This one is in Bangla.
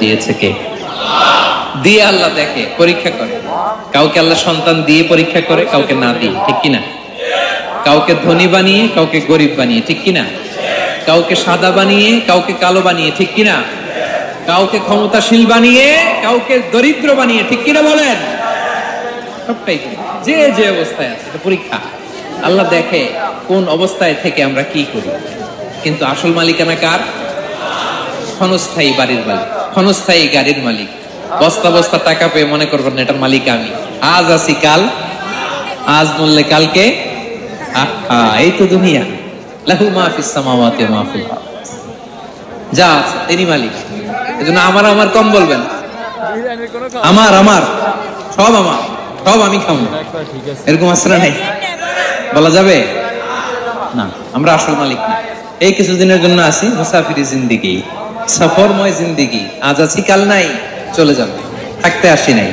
দিয়েছে কে? দিয়ে আল্লাহ দেখে, পরীক্ষা করে। কাউকে আল্লাহ সন্তান দিয়ে পরীক্ষা করে, কাউকে না দিয়ে, ঠিক কিনা? কাউকে ধনী বানিয়ে, কাউকে গরিব বানিয়ে, ঠিক কিনা? কাউকে সাদা বানিয়ে, কাউকে কালো বানিয়ে, ঠিক কিনা? কাউকে ক্ষমতাশীল বানিয়ে, কাউকে দরিদ্র বানিয়ে, ঠিক কিনা বলেন? সবটাই যে যে অবস্থায় আছে, এটা পরীক্ষা। আল্লাহ দেখে কোন অবস্থায় থেকে আমরা কি করি। কিন্তু আসল মালিকানা কার? ক্ষণস্থায়ী বাড়ির মালিক, ক্ষণস্থায়ী গাড়ির মালিক। বস্তা বস্তা টাকা পেয়ে মনে করবেন না এটার মালিক আমি। আজ আছি কাল, আজ বললে কালকে। এই তো দুনিয়া। লাহু মা ফিস সামাওয়াতি ওয়া মা ফিল আরদ। যা আছে তিনি মালিক। এজন্য আমার আমার কম বলবেন। আমার আমার সব আমার, সব আমি খাবো, এরকম আসরা নাই, বলা যাবে না। আমরা আসল মালিক না। এই কিছুদিনের জন্য আছি মুসাফিরি জিন্দেগি, সফরময় জিন্দেগি। আজ আছি কাল নাই, চলে যাবে। থাকতে আসি নাই।